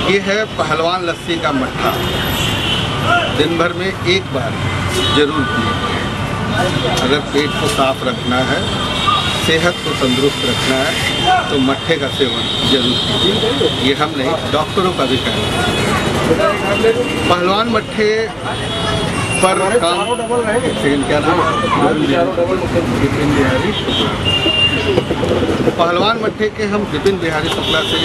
ये है पहलवान लस्सी का मट्ठा। दिन भर में एक बार जरूर पिए। अगर पेट को साफ रखना है, सेहत को तंदुरुस्त रखना है तो मट्ठे का सेवन जरूर कीजिए। ये हम नहीं, डॉक्टरों का भी कहना है। पहलवान मट्ठे पर काम क्या नाम पहलवान मट्ठे के हम विपिन बिहारी शुक्ला से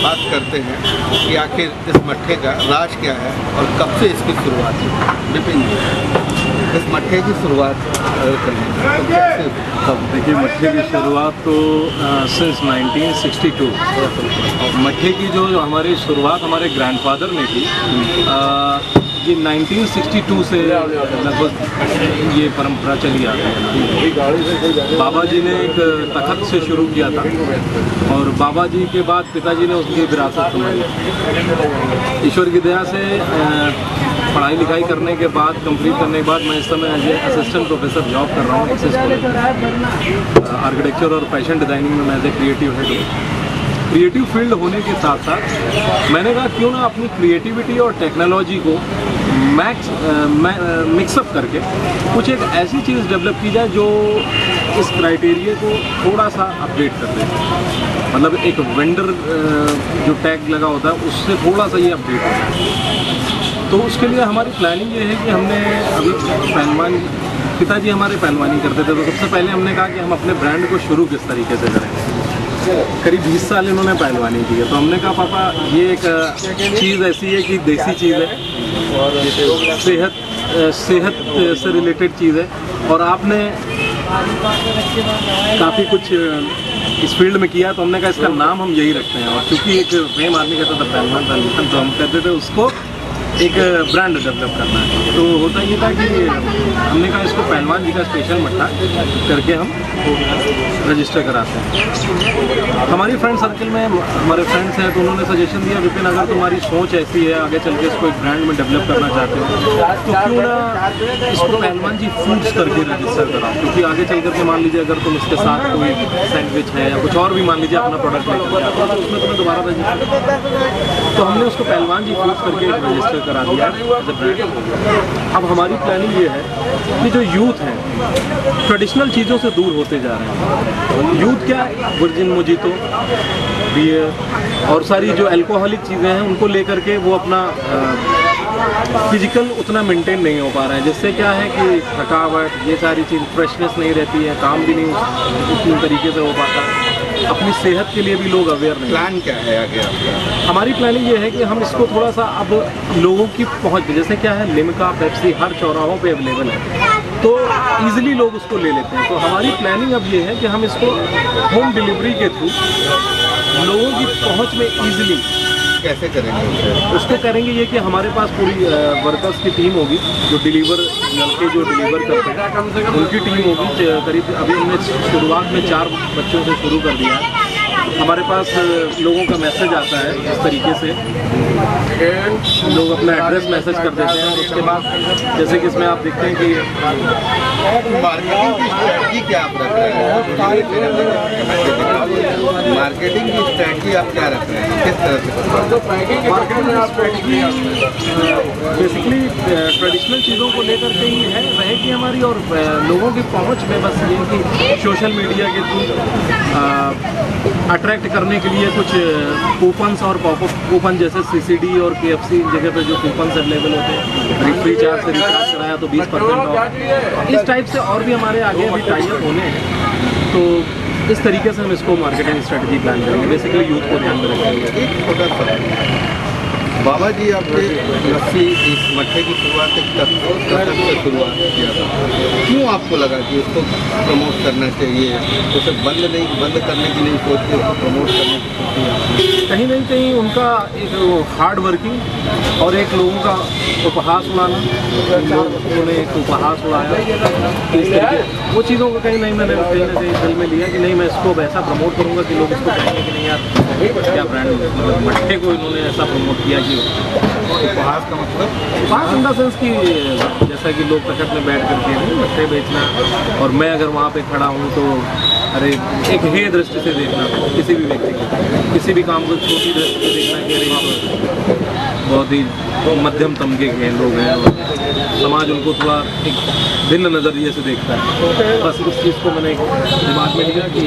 बात करते हैं कि आखिर इस मट्ठे का राज क्या है और कब से इसकी शुरुआत हुई। विपिन जी, इस मट्ठे की शुरुआत कैसे? तब देखिए, मट्ठे की शुरुआत तो सिंस 1962 मट्ठे की जो हमारी शुरुआत हमारे ग्रैंडफादर ने की। ये 1962 से लगभग ये परंपरा चली आ रही है। बाबा जी ने एक तखत से शुरू किया था और बाबा जी के बाद पिताजी ने उसकी विरासत संभाली। ईश्वर की दया से पढ़ाई लिखाई करने के बाद, कंप्लीट करने के बाद, मैं इस समय as a assistant professor job कर रहा हूँ एक्सेस कॉलेज आर्किटेक्चर और फैशन डिज़ाइनिंग में। मैं एज ए क्रिएटिव हेड हूँ। क्रिएटिव फील्ड होने के साथ साथ मैंने कहा क्यों ना अपनी क्रिएटिविटी और टेक्नोलॉजी को मिक्सअप करके कुछ एक ऐसी चीज़ डेवलप की जाए जो इस क्राइटेरिया को थोड़ा सा अपडेट कर दे। मतलब एक वेंडर जो टैग लगा होता है उससे थोड़ा सा ये अपडेट होता है। तो उसके लिए हमारी प्लानिंग ये है कि हमने अभी पहलवान, पिताजी हमारे पहलवानी करते थे, तो सबसे पहले हमने कहा कि हम अपने ब्रांड को शुरू किस तरीके से करेंगे। करीब 20 साल इन्होंने पहलवानी की है, तो हमने कहा पापा ये एक चीज़ ऐसी है कि देसी चीज़ है और सेहत से रिलेटेड चीज़ है और आपने काफ़ी कुछ इस फील्ड में किया, तो हमने कहा इसका नाम हम यही रखते हैं। और क्योंकि एक फेम आदमी कहता था पहलवान, तो हम कहते थे उसको एक ब्रांड डेवलप करना है। तो होता ये था कि हमने कहा इसको पहलवान जी का स्पेशल मट्ठा करके हम रजिस्टर कराते हैं। हमारी फ्रेंड सर्कल में हमारे फ्रेंड्स हैं, तो उन्होंने सजेशन दिया विपिन अगर तुम्हारी सोच ऐसी है आगे चल के इसको एक ब्रांड में डेवलप करना चाहते हो तो क्यों ना इसको पहलवान जी फूड्स करके रजिस्टर कराओ। क्योंकि आगे चल करके मान लीजिए अगर तुम इसके साथ कोई सैंडविच है या कुछ और भी मान लीजिए अपना प्रोडक्ट लेकर आते हो तो उसमें तुम्हें दोबारा रजिस्टर, तो हमने उसको पहलवान जी फूड्स करके रजिस्टर करा दिया एज ए ब्रांड। अब हमारी प्लानिंग ये है कि जो यूथ है ट्रेडिशनल चीज़ों से दूर होते जा रहे हैं। यूथ क्या, वर्जिन मोजितो, बियर और सारी जो अल्कोहलिक चीज़ें हैं उनको लेकर के वो अपना फिजिकल उतना मेंटेन नहीं हो पा रहा है, जिससे क्या है कि थकावट, ये सारी चीज़, फ्रेशनेस नहीं रहती है, काम भी नहीं उतनी तरीके से हो पाता, अपनी सेहत के लिए भी लोग अवेयर नहीं। प्लान क्या है आगे आपका? हमारी प्लानिंग ये है कि हम इसको थोड़ा सा अब लोगों की पहुंच, जैसे क्या है लिम्का, पेप्सी हर चौराहों पे अवेलेबल है, तो इजीली लोग उसको ले लेते हैं। तो हमारी प्लानिंग अब ये है कि हम इसको होम डिलीवरी के थ्रू लोगों की पहुंच में इजीली कैसे करेंगे उसको करेंगे ये कि हमारे पास पूरी वर्कर्स की टीम होगी जो डिलीवर, लड़के जो डिलीवर करते हैं उनकी टीम होगी। करीब अभी हमने शुरुआत में 4 बच्चों से शुरू कर दिया है। हमारे पास लोगों का मैसेज आता है इस तरीके से, लोग अपना एड्रेस मैसेज कर देते हैं और उसके बाद जैसे कि इसमें आप देखते हैं कि मार्केटिंग की स्ट्रेटजी क्या आप रख रहे हैं? मार्केटिंग की स्ट्रेटजी आप क्या रख रहे हैं, किस तरह से? मार्केटिंग स्ट्रेटजी बेसिकली ट्रेडिशनल चीज़ों को लेकर के ही है रहेगी हमारी, और लोगों की पहुंच में बस ये कि सोशल मीडिया के थ्रू अट्रैक्ट करने के लिए कुछ कूपन्स और पॉपअप कूपन जैसे सीसीडी और केएफसी जगह पे जो कूपन्स अवेलेबल होते हैं, फ्री चार्ज से रिचार्ज कराया तो 20% ऑफ, इस टाइप से और भी हमारे आगे अभी टाइप होने हैं। तो इस तरीके से हम इसको मार्केटिंग स्ट्रेटजी प्लान करेंगे, बेसिकली यूथ को ध्यान में रखेंगे। एक छोटा सा बाबा जी आपने लस्सी इस मट्ठे की शुरुआत कथक से शुरुआत किया था, क्यों आपको लगा कि इसको प्रमोट करना चाहिए? उसे बंद करने की नहीं सोचते, उसको प्रमोट करने की सोचती? कहीं ना कहीं उनका एक हार्ड वर्किंग और एक लोगों का उपहास उड़ाना, उन्होंने एक उपहास उड़ाया इस तरीके, वो चीज़ों को कहीं ना कहीं दिल में लिया कि नहीं मैं इसको वैसा प्रमोट करूँगा कि लोग इसको कहेंगे कि नहीं यार क्या ब्रांड, मतलब मट्ठे को इन्होंने ऐसा प्रमोट किया कि उपहास का मतलब उपहास इन द सेंस कि जैसा कि लोग तखत में बैठ करके नहीं मट्ठे बेचना, और मैं अगर वहाँ पे खड़ा हूँ तो अरे एक हे दृष्टि से देखना किसी भी व्यक्ति को, किसी भी काम को छोटी दृष्टि से देखना कि अरे तो बहुत ही मध्यम तबके के लोग हैं और समाज उनको थोड़ा एक भिन्न नज़रिए से देखता है। बस उस चीज़ को मैंने एक दिमाग में लिया कि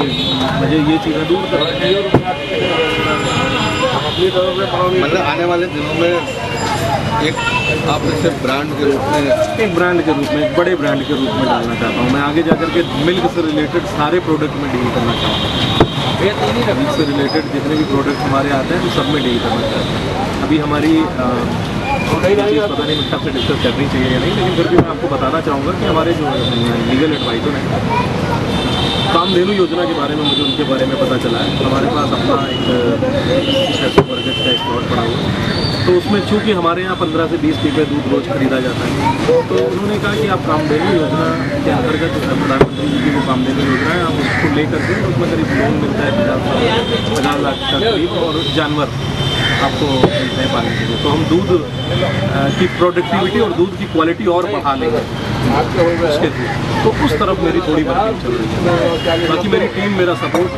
मुझे ये चीज़ें दूर करनी है। मतलब आने वाले दिनों में एक आप इसे ब्रांड के रूप में, एक ब्रांड के रूप में, एक बड़े ब्रांड के रूप में डालना चाहता हूँ। मैं आगे जाकर के मिल्क से रिलेटेड सारे प्रोडक्ट में डील करना चाहता हूँ। मिल्क से रिलेटेड जितने भी प्रोडक्ट हमारे आते हैं तो सब में डील करना चाहता हूँ। अभी हमारी चीज़ पता नहीं मुझे आपसे डिस्कस करनी चाहिए या नहीं, लेकिन फिर भी मैं आपको बताना चाहूँगा कि हमारे जो लीगल एडवाइजर हैं, कामधेनु योजना के बारे में मुझे उनके बारे में पता चला है। हमारे पास अपना एक 600 वर्गज का एक प्लॉट पड़ा हुआ है, तो उसमें चूँकि हमारे यहाँ 15 से 20 लीटर दूध रोज़ खरीदा जाता है, तो उन्होंने कहा कि आप कामधेनु योजना के अंतर्गत जो है प्रधानमंत्री जी की वो कामधेनु योजना है, आप उसको लेकर के उसमें करीब लोन मिलता है 50 लाख का करीब, और जानवर आपको मिलते हैं पालने के लिए। तो हम दूध की प्रोडक्टिविटी और दूध की क्वालिटी और बढ़ा लेंगे उसके थ्रू। तो उस तरफ मेरी थोड़ी वर्किंग चल रही है। बाकी मेरी टीम, मेरा सपोर्ट,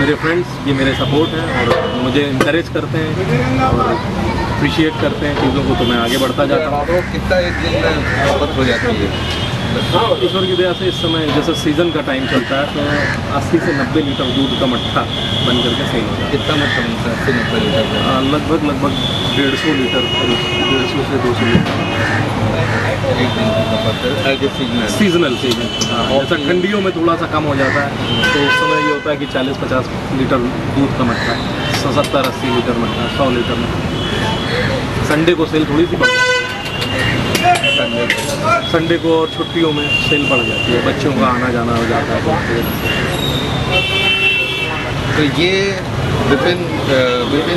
मेरे फ्रेंड्स ये मेरे सपोर्ट हैं और मुझे इनकरेज करते हैं और अप्रिशिएट करते हैं चीज़ों को, तो मैं आगे बढ़ता जाता हूँ। कितना एक दिन में खपत हो जाती है? ईश्वर की दया से इस समय जैसे सीज़न का टाइम चलता है तो 80 से 90 लीटर दूध का मट्ठा बन करके सेल होता है। कितना मट्ठा बनता है? 80-90 लीटर? लगभग 150 लीटर, 150 से 200 लीटर एक दिन की खपत है। सीजनल जैसा ठंडियों में थोड़ा सा कम हो जाता है, तो उस समय ये होता है कि 40-50 लीटर दूध का मट्ठा, 70-80 लीटर मट्ठा, 100 लीटर मट्ठा। संडे को सेल थोड़ी सी बढ़ती है, संडे को और छुट्टियों में सेल बढ़ जाती है, बच्चों का आना जाना हो जाता है। तो ये विपिन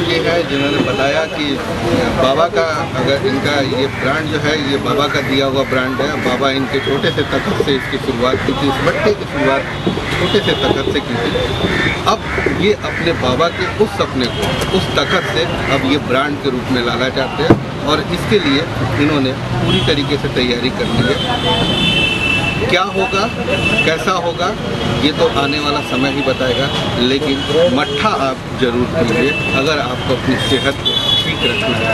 जी है जिन्होंने बताया कि बाबा का, अगर इनका ये ब्रांड जो है ये बाबा का दिया हुआ ब्रांड है। बाबा इनके छोटे से तखत से इसकी शुरुआत की थी, इस मट्ठे की शुरुआत छोटे से तखत से की थी। अब ये अपने बाबा के उस सपने को, उस तखत से अब ये ब्रांड के रूप में लाना चाहते हैं और इसके लिए इन्होंने पूरी तरीके से तैयारी कर ली है। क्या होगा, कैसा होगा, ये तो आने वाला समय ही बताएगा, लेकिन मट्ठा आप जरूर पीजिए अगर आपको अपनी सेहत को ठीक रखना है।